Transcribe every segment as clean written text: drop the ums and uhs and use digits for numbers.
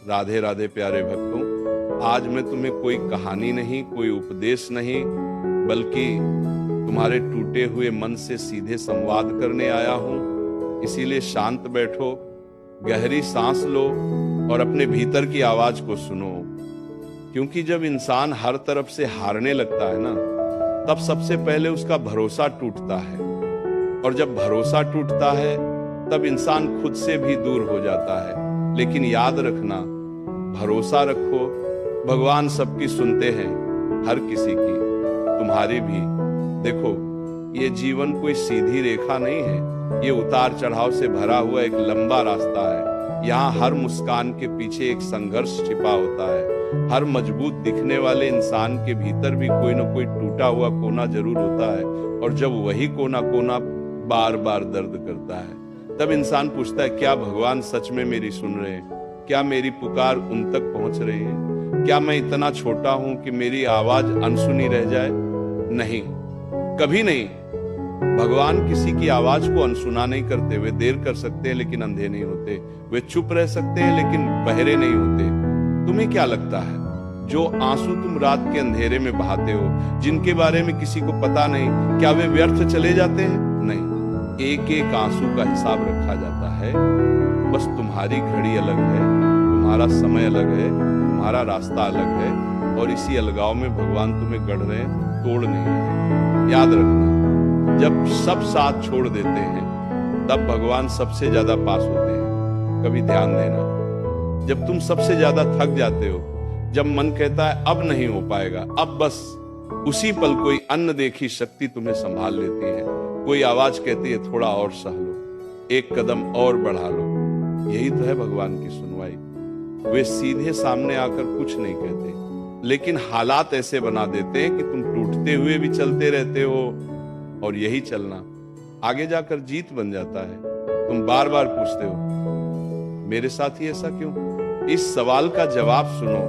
राधे राधे प्यारे भक्तों, आज मैं तुम्हें कोई कहानी नहीं, कोई उपदेश नहीं, बल्कि तुम्हारे टूटे हुए मन से सीधे संवाद करने आया हूं। इसीलिए शांत बैठो, गहरी सांस लो और अपने भीतर की आवाज को सुनो। क्योंकि जब इंसान हर तरफ से हारने लगता है ना, तब सबसे पहले उसका भरोसा टूटता है, और जब भरोसा टूटता है तब इंसान खुद से भी दूर हो जाता है। लेकिन याद रखना, भरोसा रखो, भगवान सबकी सुनते हैं, हर किसी की, तुम्हारी भी। देखो, ये जीवन कोई सीधी रेखा नहीं है, ये उतार चढ़ाव से भरा हुआ एक लंबा रास्ता है। यहाँ हर मुस्कान के पीछे एक संघर्ष छिपा होता है। हर मजबूत दिखने वाले इंसान के भीतर भी कोई ना कोई टूटा हुआ कोना जरूर होता है, और जब वही कोना बार बार दर्द करता है, तब इंसान पूछता है, क्या भगवान सच में मेरी सुन रहे हैं? क्या मेरी पुकार उन तक पहुंच रही है? क्या मैं इतना छोटा हूं कि मेरी आवाज अनसुनी रह जाए? नहीं, कभी नहीं। भगवान किसी की आवाज को अनसुना नहीं करते। वे देर कर सकते हैं लेकिन अंधे नहीं होते। वे चुप रह सकते हैं लेकिन बहरे नहीं होते। तुम्हें क्या लगता है, जो आंसू तुम रात के अंधेरे में बहाते हो, जिनके बारे में किसी को पता नहीं, क्या वे व्यर्थ चले जाते हैं? नहीं, एक एक आंसू का हिसाब रखा जाता है। बस तुम्हारी घड़ी अलग है, तुम्हारा समय अलग है, तुम्हारा रास्ता अलग है, और इसी अलगाव में भगवान तुम्हें गढ़ रहे हैं, तोड़ नहीं है। याद रखना, जब सब साथ छोड़ देते हैं तब भगवान सबसे ज्यादा पास होते हैं। कभी ध्यान देना, जब तुम सबसे ज्यादा थक जाते हो, जब मन कहता है अब नहीं हो पाएगा, अब बस, उसी पल कोई अन्न देखी शक्ति तुम्हें संभाल लेती है। कोई आवाज कहती है, थोड़ा और सह लो, एक कदम और बढ़ा लो। यही तो है भगवान की सुनवाई। वे सीधे सामने आकर कुछ नहीं कहते, लेकिन हालात ऐसे बना देते हैं कि तुम टूटते हुए भी चलते रहते हो, और यही चलना आगे जाकर जीत बन जाता है। तुम बार बार पूछते हो, मेरे साथ ही ऐसा क्यों? इस सवाल का जवाब सुनो,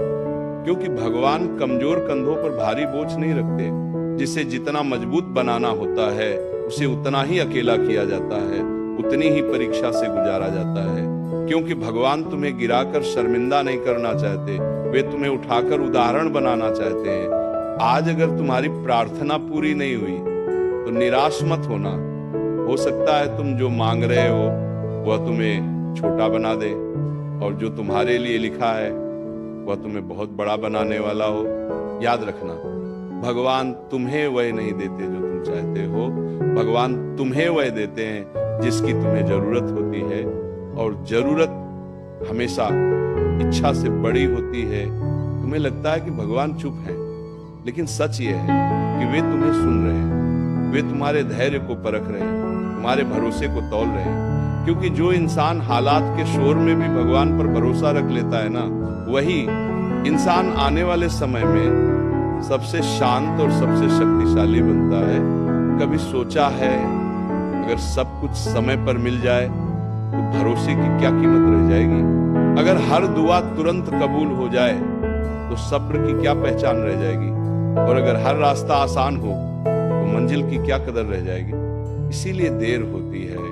क्योंकि भगवान कमजोर कंधों पर भारी बोझ नहीं रखते। जिसे जितना मजबूत बनाना होता है, उसे उतना ही अकेला किया जाता है, उतनी ही परीक्षा से गुजारा जाता है। क्योंकि भगवान तुम्हें गिराकर शर्मिंदा नहीं करना चाहते, वे तुम्हें उठाकर उदाहरण बनाना चाहते हैं। आज अगर तुम्हारी प्रार्थना पूरी नहीं हुई तो निराश मत होना। हो सकता है तुम जो मांग रहे हो वह तुम्हें छोटा बना दे, और जो तुम्हारे लिए लिखा है वह तुम्हें बहुत बड़ा बनाने वाला हो। याद रखना, भगवान तुम्हें वह नहीं देते जो तुम चाहते हो, भगवान तुम्हें वह देते हैं जिसकी तुम्हें जरूरत होती है, और जरूरत हमेशा इच्छा से बड़ी होती है। तुम्हें लगता है कि भगवान चुप हैं, लेकिन सच ये है कि वे तुम्हें सुन रहे हैं, वे तुम्हारे धैर्य को परख रहे हैं, तुम्हारे भरोसे को तौल रहे हैं। क्योंकि जो इंसान हालात के शोर में भी भगवान पर भरोसा रख लेता है ना, वही इंसान आने वाले समय में सबसे शांत और सबसे शक्तिशाली बनता है। कभी सोचा है, अगर सब कुछ समय पर मिल जाए तो भरोसे की क्या कीमत रह जाएगी? अगर हर दुआ तुरंत कबूल हो जाए तो सब्र की क्या पहचान रह जाएगी? और अगर हर रास्ता आसान हो तो मंजिल की क्या कदर रह जाएगी? इसीलिए देर होती है,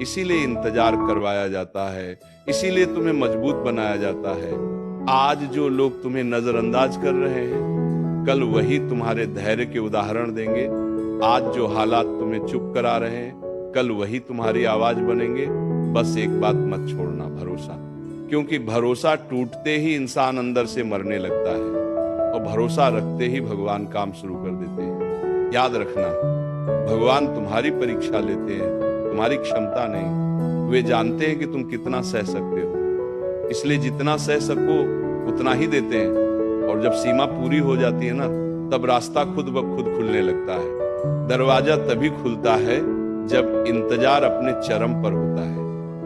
इसीलिए इंतजार करवाया जाता है, इसीलिए तुम्हें मजबूत बनाया जाता है। आज जो लोग तुम्हें नजरअंदाज कर रहे हैं, कल वही तुम्हारे धैर्य के उदाहरण देंगे। आज जो हालात तुम्हें चुप करा रहे हैं, कल वही तुम्हारी आवाज बनेंगे। बस एक बात मत छोड़ना, भरोसा। क्योंकि भरोसा टूटते ही इंसान अंदर से मरने लगता है, और भरोसा रखते ही भगवान काम शुरू कर देते हैं। याद रखना, भगवान तुम्हारी परीक्षा लेते हैं, तुम्हारी क्षमता नहीं। वे जानते हैं कि तुम कितना सह सकते हो, इसलिए जितना सह सको उतना ही देते हैं। और जब सीमा पूरी हो जाती है ना, तब रास्ता खुद ब खुद खुलने लगता है। दरवाजा तभी खुलता है जब इंतजार अपने चरम पर होता है।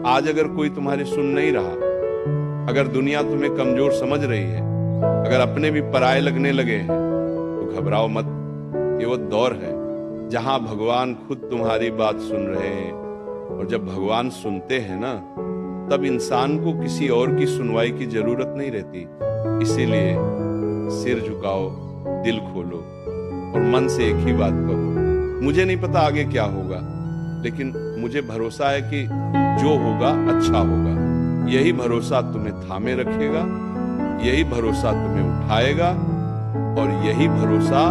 आज अगर कोई तुम्हारी सुन नहीं रहा, अगर दुनिया तुम्हें कमजोर समझ रही है, अगर अपने भी पराये लगने लगे हैं, तो घबराओ मत। ये वो दौर है जहां भगवान खुद तुम्हारी बात सुन रहे हैं, और जब भगवान सुनते हैं ना, तब इंसान को किसी और की सुनवाई की जरूरत नहीं रहती। इसीलिए सिर झुकाओ, दिल खोलो, और मन से एक ही बात कहो, मुझे नहीं पता आगे क्या होगा, लेकिन मुझे भरोसा है कि जो होगा अच्छा होगा। यही भरोसा तुम्हें थामे रखेगा, यही भरोसा तुम्हें उठाएगा और यही भरोसा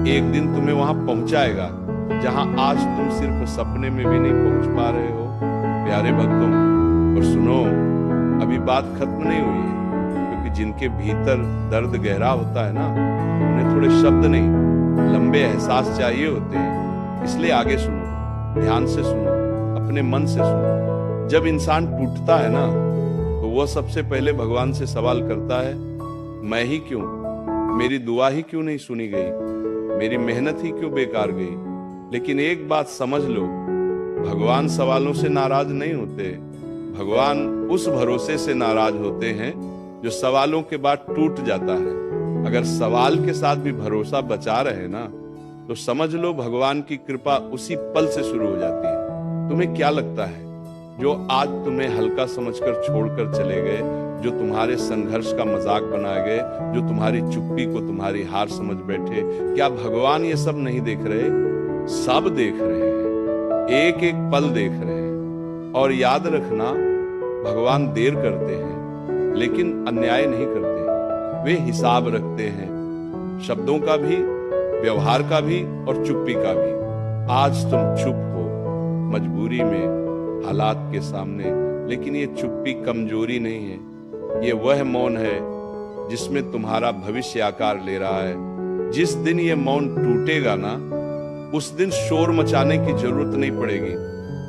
एक दिन तुम्हें वहां पहुंचाएगा जहां आज तुम सिर्फ सपने में भी नहीं पहुंच पा रहे हो। प्यारे भक्तों, और सुनो, अभी बात खत्म नहीं हुई है, क्योंकि जिनके भीतर दर्द गहरा होता है ना, उन्हें थोड़े शब्द नहीं, लंबे एहसास चाहिए होते हैं। इसलिए आगे सुनो, ध्यान से सुनो, अपने मन से सुनो। जब इंसान टूटता है ना, तो वह सबसे पहले भगवान से सवाल करता है, मैं ही क्यों, मेरी दुआ ही क्यों नहीं सुनी गई, मेरी मेहनत ही क्यों बेकार गई। लेकिन एक बात समझ लो, भगवान सवालों से नाराज नहीं होते, भगवान उस भरोसे से नाराज होते हैं जो सवालों के बाद टूट जाता है। अगर सवाल के साथ भी भरोसा बचा रहे ना, तो समझ लो भगवान की कृपा उसी पल से शुरू हो जाती है। तुम्हें क्या लगता है, जो आज तुम्हें हल्का समझकर छोड़कर चले गए, जो तुम्हारे संघर्ष का मजाक बनाए गए, जो तुम्हारी चुप्पी को तुम्हारी हार समझ बैठे, क्या भगवान ये सब नहीं देख रहे? सब देख रहे हैं, एक एक पल देख रहे हैं। और याद रखना, भगवान देर करते हैं लेकिन अन्याय नहीं करते, वे हिसाब रखते हैं, शब्दों का भी, व्यवहार का भी और चुप्पी का भी। आज तुम चुप हो मजबूरी में, हालात के सामने, लेकिन ये चुप्पी कमजोरी नहीं है, ये वह मौन है जिसमें तुम्हारा भविष्य आकार ले रहा है। जिस दिन ये मौन टूटेगा ना, उस दिन शोर मचाने की जरूरत नहीं पड़ेगी,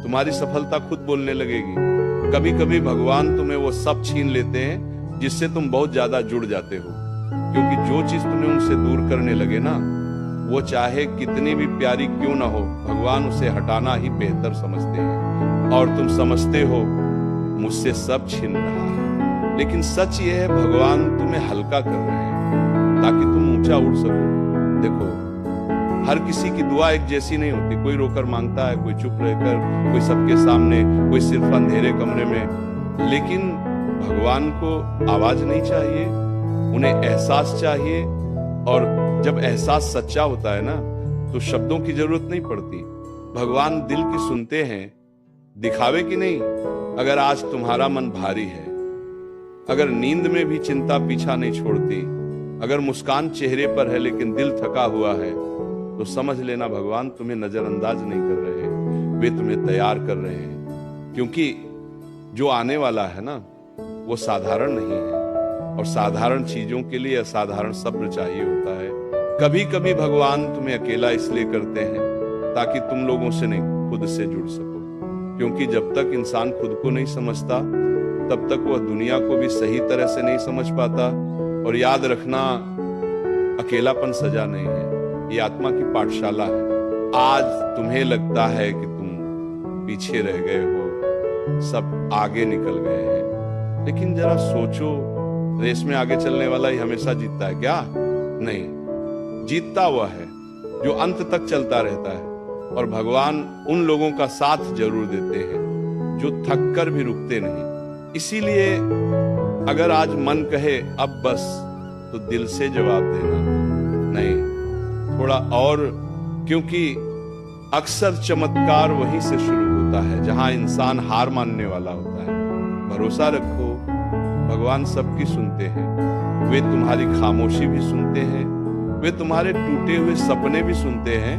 तुम्हारी सफलता खुद बोलने लगेगी। कभी कभी भगवान तुम्हें वो सब छीन लेते हैं जिससे तुम बहुत ज्यादा जुड़ जाते हो, क्योंकि जो चीज तुम्हें उनसे दूर करने लगे ना, वो चाहे कितनी भी प्यारी क्यों ना हो, भगवान उसे हटाना ही बेहतर समझते हैं। और तुम समझते हो मुझसे सब छीन रहा है, लेकिन सच ये है, भगवान तुम्हें हल्का कर रहे हैं ताकि तुम ऊंचा उड़ सको। देखो, हर किसी की दुआ एक जैसी नहीं होती, कोई रोकर मांगता है, कोई चुप रहकर, कोई सबके सामने, कोई सिर्फ अंधेरे कमरे में। लेकिन भगवान को आवाज नहीं चाहिए, उन्हें एहसास चाहिए। और जब एहसास सच्चा होता है ना, तो शब्दों की जरूरत नहीं पड़ती। भगवान दिल की सुनते हैं, दिखावे की नहीं। अगर आज तुम्हारा मन भारी है, अगर नींद में भी चिंता पीछा नहीं छोड़ती, अगर मुस्कान चेहरे पर है लेकिन दिल थका हुआ है, तो समझ लेना भगवान तुम्हें नजरअंदाज नहीं कर रहे, वे तुम्हें तैयार कर रहे हैं। क्योंकि जो आने वाला है ना, वो साधारण नहीं है, और साधारण चीजों के लिए असाधारण सब्र चाहिए होता है। कभी कभी भगवान तुम्हें अकेला इसलिए करते हैं ताकि तुम लोगों से नहीं, खुद से जुड़ सको। क्योंकि जब तक इंसान खुद को नहीं समझता, तब तक वह दुनिया को भी सही तरह से नहीं समझ पाता। और याद रखना, अकेलापन सजा नहीं है, ये आत्मा की पाठशाला है। आज तुम्हें लगता है कि तुम पीछे रह गए हो, सब आगे निकल गए हैं, लेकिन जरा सोचो, रेस में आगे चलने वाला ही हमेशा जीतता है क्या? नहीं, जीतता वह है जो अंत तक चलता रहता है। और भगवान उन लोगों का साथ जरूर देते हैं जो थक कर भी रुकते नहीं। इसीलिए अगर आज मन कहे अब बस, तो दिल से जवाब देना, नहीं, थोड़ा और, क्योंकि अक्सर चमत्कार वहीं से शुरू होता है जहां इंसान हार मानने वाला होता है। भरोसा रखो, भगवान सबकी सुनते हैं, वे तुम्हारी खामोशी भी सुनते हैं, वे तुम्हारे टूटे हुए सपने भी सुनते हैं,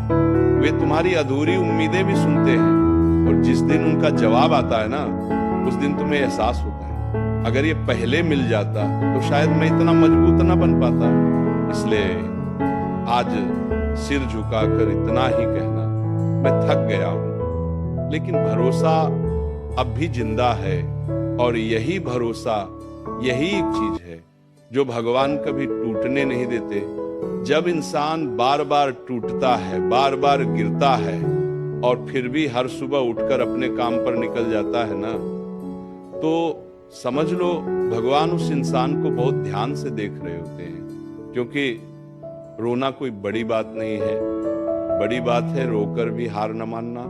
वे तुम्हारी अधूरी उम्मीदें भी सुनते हैं। और जिस दिन उनका जवाब आता है ना, उस दिन तुम्हें एहसास होता है, अगर ये पहले मिल जाता तो शायद मैं इतना मजबूत ना बन पाता। इसलिए आज सिर झुकाकर इतना ही कहना, मैं थक गया हूं, लेकिन भरोसा अब भी जिंदा है। और यही भरोसा, यही एक चीज है जो भगवान कभी टूटने नहीं देते। जब इंसान बार बार टूटता है, बार बार गिरता है, और फिर भी हर सुबह उठकर अपने काम पर निकल जाता है ना, तो समझ लो भगवान उस इंसान को बहुत ध्यान से देख रहे होते हैं। क्योंकि रोना कोई बड़ी बात नहीं है, बड़ी बात है रोकर भी हार न मानना।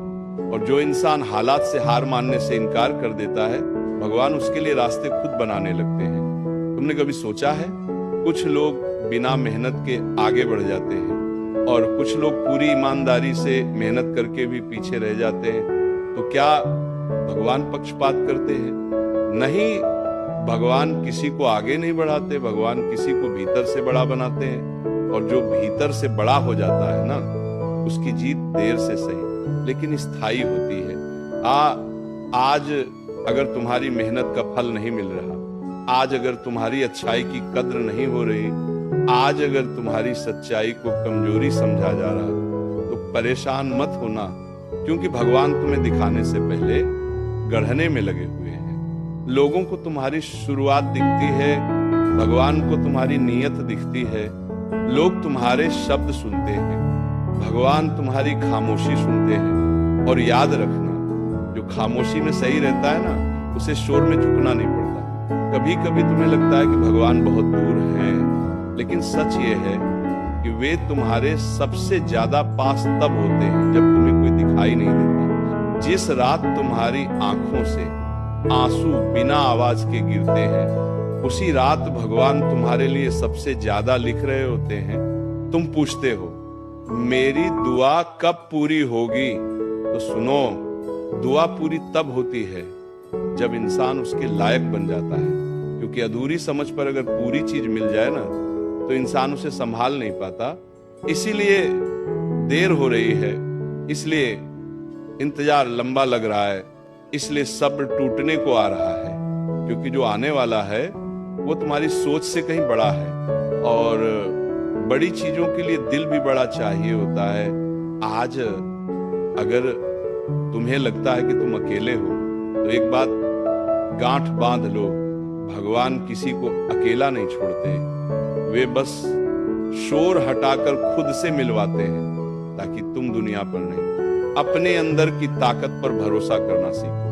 और जो इंसान हालात से हार मानने से इनकार कर देता है, भगवान उसके लिए रास्ते खुद बनाने लगते हैं। तुमने कभी सोचा है, कुछ लोग बिना मेहनत के आगे बढ़ जाते हैं और कुछ लोग पूरी ईमानदारी से मेहनत करके भी पीछे रह जाते हैं। तो क्या भगवान पक्षपात करते हैं? नहीं, भगवान किसी को आगे नहीं बढ़ाते, भगवान किसी को भीतर से बड़ा बनाते हैं। और जो भीतर से बड़ा हो जाता है ना, उसकी जीत देर से सही लेकिन स्थायी होती है। आज अगर तुम्हारी मेहनत का फल नहीं मिल रहा, आज अगर तुम्हारी अच्छाई की कद्र नहीं हो रही, आज अगर तुम्हारी सच्चाई को कमजोरी समझा जा रहा, तो परेशान मत होना, क्योंकि भगवान तुम्हें दिखाने से पहले गढ़ने में लगे हुए हैं। लोगों को तुम्हारी शुरुआत दिखती है, भगवान को तुम्हारी नीयत दिखती है। लोग तुम्हारे शब्द सुनते हैं, भगवान तुम्हारी खामोशी सुनते हैं। और याद रखना, जो खामोशी में सही रहता है ना, उसे शोर में झुकना नहीं पड़ता। कभी कभी तुम्हें लगता है कि भगवान बहुत दूर हैं, लेकिन सच ये है कि वे तुम्हारे सबसे ज्यादा पास तब होते हैं जब तुम्हें कोई दिखाई नहीं देता। जिस रात तुम्हारी आंखों से आंसू बिना आवाज के गिरते हैं, उसी रात भगवान तुम्हारे लिए सबसे ज्यादा लिख रहे होते हैं। तुम पूछते हो मेरी दुआ कब पूरी होगी, तो सुनो, दुआ पूरी तब होती है जब इंसान उसके लायक बन जाता है। क्योंकि अधूरी समझ पर अगर पूरी चीज मिल जाए ना, तो इंसान उसे संभाल नहीं पाता। इसीलिए देर हो रही है, इसलिए इंतजार लंबा लग रहा है, इसलिए सब्र टूटने को आ रहा है। क्योंकि जो आने वाला है वो तुम्हारी सोच से कहीं बड़ा है, और बड़ी चीजों के लिए दिल भी बड़ा चाहिए होता है। आज अगर तुम्हें लगता है कि तुम अकेले हो, तो एक बात गांठ बांध लो, भगवान किसी को अकेला नहीं छोड़ते। वे बस शोर हटाकर खुद से मिलवाते हैं, ताकि तुम दुनिया पर नहीं, अपने अंदर की ताकत पर भरोसा करना सीखो।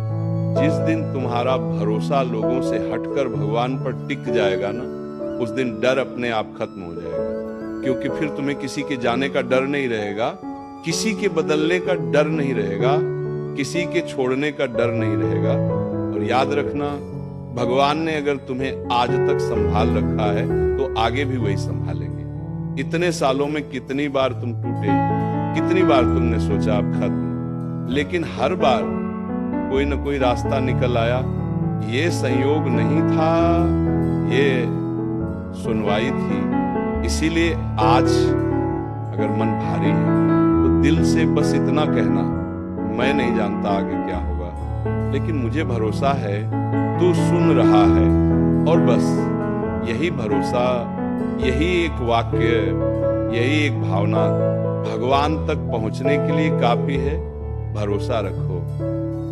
जिस दिन तुम्हारा भरोसा लोगों से हटकर भगवान पर टिक जाएगा ना, उस दिन डर अपने आप खत्म हो जाएगा। क्योंकि फिर तुम्हें किसी के जाने का डर नहीं रहेगा, किसी के बदलने का डर नहीं रहेगा, किसी के छोड़ने का डर नहीं रहेगा। और याद रखना, भगवान ने अगर तुम्हें आज तक संभाल रखा है, तो आगे भी वही संभालेंगे। इतने सालों में कितनी बार तुम टूटे, कितनी बार तुमने सोचा अब खत्म, लेकिन हर बार कोई न कोई रास्ता निकल आया। ये संयोग नहीं था, ये सुनवाई थी। इसीलिए आज अगर मन भारी है, तो दिल से बस इतना कहना, मैं नहीं जानता आगे क्या होगा, लेकिन मुझे भरोसा है तू सुन रहा है। और बस यही भरोसा, यही एक वाक्य, यही एक भावना भगवान तक पहुंचने के लिए काफी है। भरोसा रखो,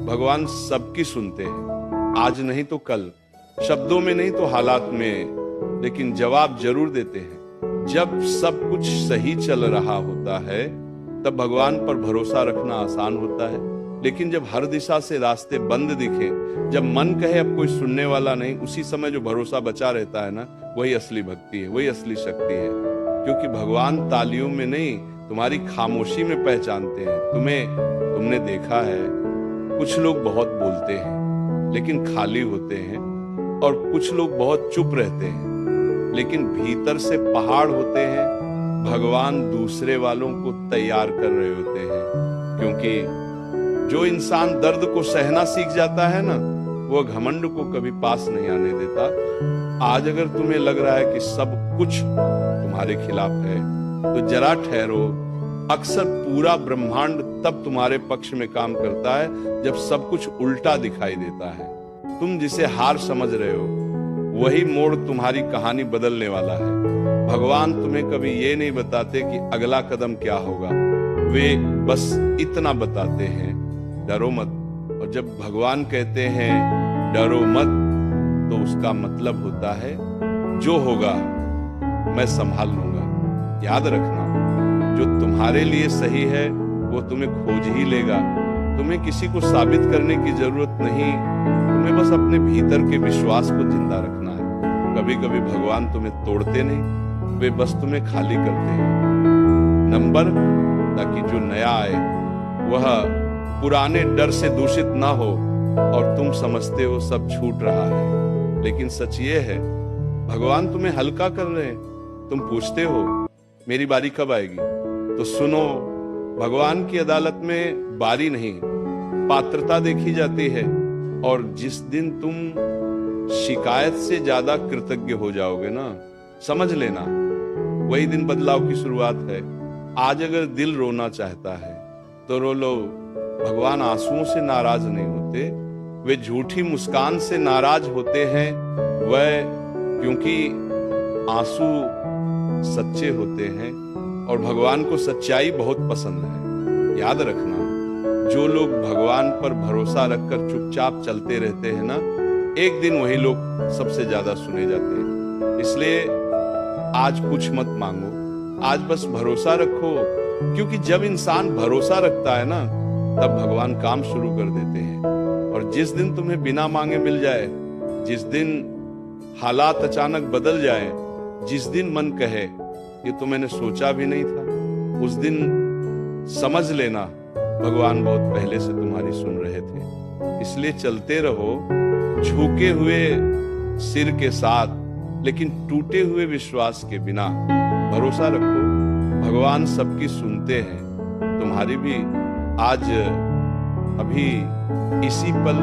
भगवान सबकी सुनते हैं, आज नहीं तो कल, शब्दों में नहीं तो हालात में, लेकिन जवाब जरूर देते हैं। जब सब कुछ सही चल रहा होता है, तब भगवान पर भरोसा रखना आसान होता है। लेकिन जब हर दिशा से रास्ते बंद दिखे, जब मन कहे अब कोई सुनने वाला नहीं, उसी समय जो भरोसा बचा रहता है ना, वही असली भक्ति है, वही असली शक्ति है। क्योंकि भगवान तालियों में नहीं, तुम्हारी खामोशी में पहचानते हैं। तुमने देखा है, कुछ लोग बहुत बोलते हैं लेकिन खाली होते हैं, और कुछ लोग बहुत चुप रहते हैं लेकिन भीतर से पहाड़ होते हैं। भगवान दूसरे वालों को तैयार कर रहे होते हैं, क्योंकि जो इंसान दर्द को सहना सीख जाता है ना, वो घमंड को कभी पास नहीं आने देता। आज अगर तुम्हें लग रहा है कि सब कुछ तुम्हारे खिलाफ है, तो जरा ठहरो। अक्सर पूरा ब्रह्मांड तब तुम्हारे पक्ष में काम करता है जब सब कुछ उल्टा दिखाई देता है। तुम जिसे हार समझ रहे हो, वही मोड़ तुम्हारी कहानी बदलने वाला है। भगवान तुम्हें कभी ये नहीं बताते कि अगला कदम क्या होगा, वे बस इतना बताते हैं, डरो मत। और जब भगवान कहते हैं डरो मत, तो उसका मतलब होता है जो होगा मैं संभाल लूंगा। याद रखना, जो तुम्हारे लिए सही है वो तुम्हें खोज ही लेगा। तुम्हें किसी को साबित करने की जरूरत नहीं, तुम्हें बस अपने भीतर के विश्वास को जिंदा रखना है। कभी कभी भगवान तुम्हें तोड़ते नहीं, वे बस तुम्हें खाली करते हैं। नंबर, ताकि जो नया आए वह पुराने डर से दूषित ना हो, और तुम समझते हो सब छूट रहा है, लेकिन सच ये है भगवान तुम्हें हल्का कर रहे हैं। तुम पूछते हो मेरी बारी कब आएगी, तो सुनो, भगवान की अदालत में बारी नहीं, पात्रता देखी जाती है। और जिस दिन तुम शिकायत से ज्यादा कृतज्ञ हो जाओगे ना, समझ लेना वही दिन बदलाव की शुरुआत है। आज अगर दिल रोना चाहता है तो रो लो। भगवान आंसुओं से नाराज नहीं होते, वे झूठी मुस्कान से नाराज होते हैं। वह क्योंकि आंसू सच्चे होते हैं और भगवान को सच्चाई बहुत पसंद है। याद रखना, जो लोग भगवान पर भरोसा रखकर चुपचाप चलते रहते हैं ना, एक दिन वही लोग सबसे ज्यादा सुने जाते हैं। इसलिए आज कुछ मत मांगो, आज बस भरोसा रखो, क्योंकि जब इंसान भरोसा रखता है ना, तब भगवान काम शुरू कर देते हैं। और जिस दिन तुम्हें बिना मांगे मिल जाए, जिस दिन हालात अचानक बदल जाए, जिस दिन मन कहे ये तो मैंने सोचा भी नहीं था, उस दिन समझ लेना भगवान बहुत पहले से तुम्हारी सुन रहे थे। इसलिए चलते रहो झुके हुए सिर के साथ, लेकिन टूटे हुए विश्वास के बिना। भरोसा रखो, भगवान सबकी सुनते हैं, तुम्हारी भी आज अभी इसी पल